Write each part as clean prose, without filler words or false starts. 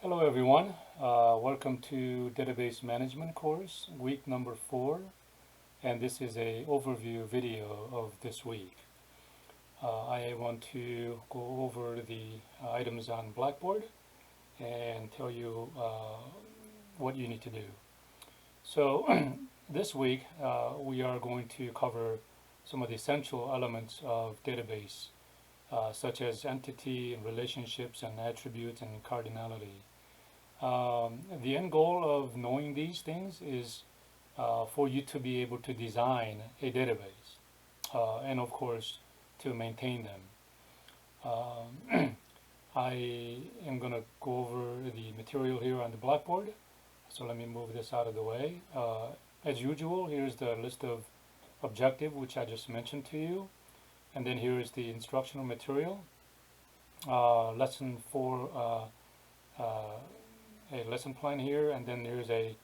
Hello everyone, welcome to Database Management course, week number 4, and this is a overview video of this week. I want to go over the items on Blackboard and tell you what you need to do. So this week we are going to cover some of the essential elements of database such as entity and relationships and attributes and cardinality. The end goal of knowing these things is for you to be able to design a database and of course to maintain them. I am going to go over the material here on the Blackboard, so let me move this out of the way. As usual, here's the list of objective which I just mentioned to you, and then here is the instructional material. Lesson 4, a lesson plan here, and then there's a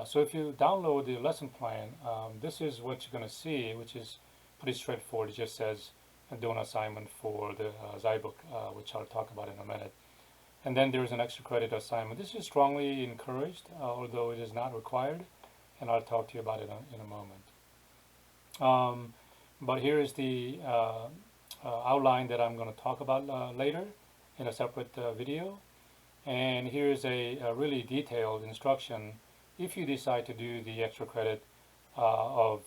so if you download the lesson plan, this is what you're going to see, which is pretty straightforward. It just says do an assignment for the Zybook, which I'll talk about in a minute. And then there's an extra credit assignment. This is strongly encouraged, although it is not required, and I'll talk to you about it in a moment. But here is the outline that I'm going to talk about later in a separate video. And here's a really detailed instruction if you decide to do the extra credit of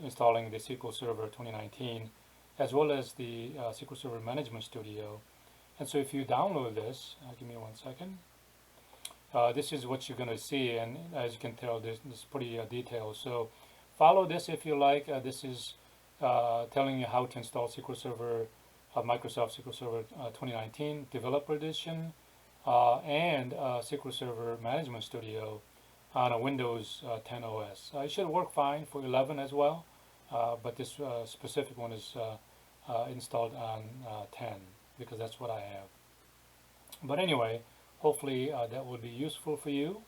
installing the SQL Server 2019 as well as the SQL Server Management Studio. And so if you download this, give me 1 second, this is what you're going to see, and as you can tell, this is pretty detailed. So follow this if you like. This is telling you how to install SQL Server, Microsoft SQL Server 2019 Developer Edition, and SQL Server Management Studio on a Windows 10 OS. It should work fine for 11 as well, but this specific one is installed on 10 because that's what I have. But anyway, hopefully that will be useful for you.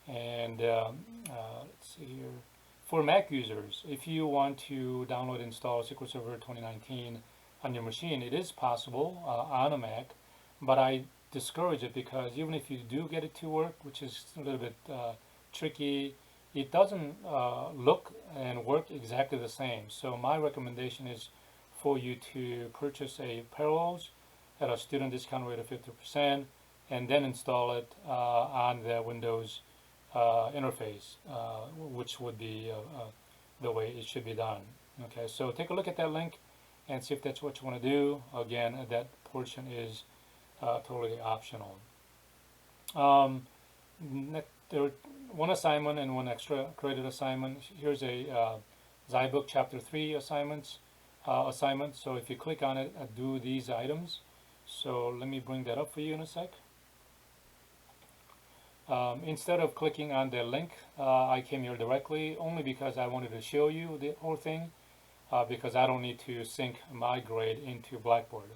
And let's see here. For Mac users, if you want to download and install SQL Server 2019 on your machine, it is possible on a Mac, but I discourage it because even if you do get it to work, which is a little bit tricky, it doesn't look and work exactly the same. So my recommendation is for you to purchase a Parallels at a student discount rate of 50% and then install it on the Windows interface, which would be the way it should be done. Okay, so take a look at that link and see if that's what you want to do. Again, that portion is totally optional. There are one assignment and one extra credit assignment. Here's a Zybook Chapter 3 assignment. So if you click on it, do these items. So let me bring that up for you in a sec. Instead of clicking on the link, I came here directly only because I wanted to show you the whole thing, because I don't need to sync my grade into Blackboard.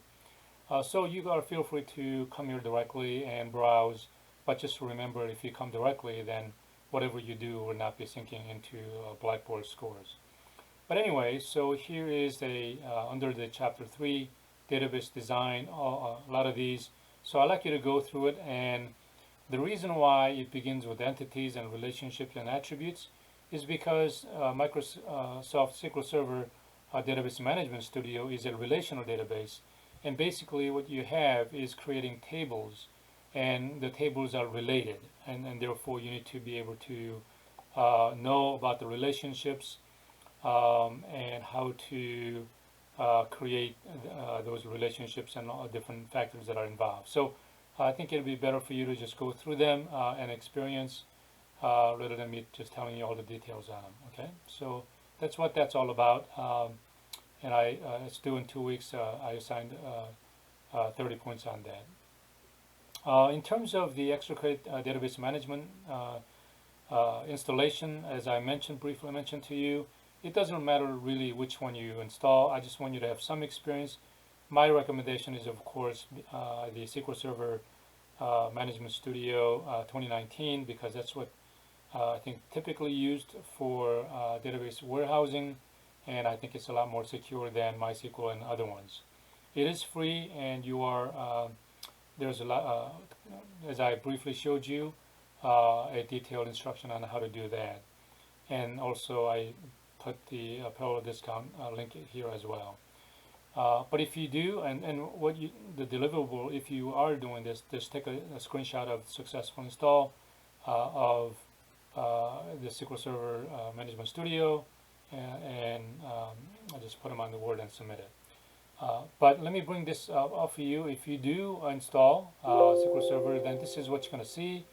So you gotta feel free to come here directly and browse, but just remember, if you come directly, then whatever you do will not be syncing into Blackboard scores. But anyway, so here is a under the Chapter 3 database design, a lot of these. So I'd like you to go through it, and the reason why it begins with entities and relationships and attributes is because Microsoft SQL Server Database Management Studio is a relational database. And basically what you have is creating tables, and the tables are related, and therefore you need to be able to know about the relationships and how to create those relationships and all different factors that are involved. So I think it'd be better for you to just go through them and experience rather than me just telling you all the details on them. Okay, so that's what that's all about. And it's due in 2 weeks. I assigned 30 points on that. In terms of the extra credit database management installation, as I briefly mentioned to you, it doesn't matter really which one you install. I just want you to have some experience. My recommendation is, of course, the SQL Server Management Studio 2019, because that's what I think typically used for database warehousing, and I think it's a lot more secure than MySQL and other ones. It is free, and you are there's a lot, as I briefly showed you, a detailed instruction on how to do that. And also I put the parallel discount link here as well. But if you do, and what you, the deliverable, if you are doing this, just take a screenshot of successful install of the SQL Server Management Studio, and I just put them on the Word and submit it. But let me bring this up for you. If you do install SQL Server, then this is what you're going to see.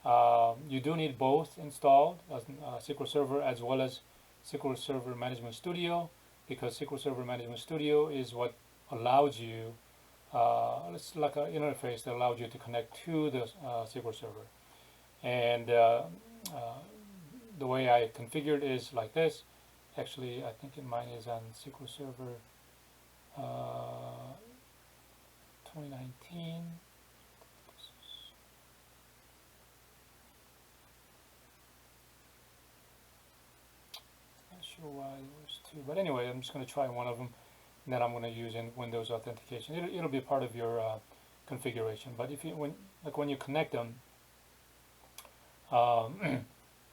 You do need both installed, SQL Server as well as SQL Server Management Studio, because SQL Server Management Studio is what allows you, it's like an interface that allows you to connect to the SQL Server. And the way I configured is like this. Actually, I think mine is on SQL Server 2019. Not sure why there was two, but anyway, I'm just going to try one of them, and then I'm going to use in Windows authentication. It'll be part of your configuration. But if you when you connect them,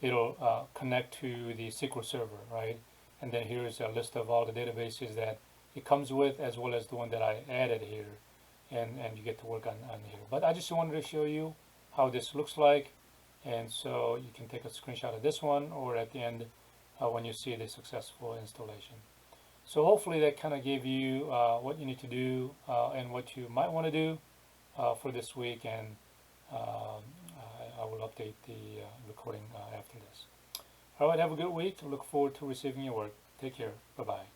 it'll connect to the SQL Server, right? And then here's a list of all the databases that it comes with, as well as the one that I added here, and you get to work on here. But I just wanted to show you how this looks like, and so you can take a screenshot of this one, or at the end when you see the successful installation. So hopefully that kind of gave you what you need to do and what you might want to do for this week, and I will update the recording after this. All right, have a good week. Look forward to receiving your work. Take care. Bye-bye.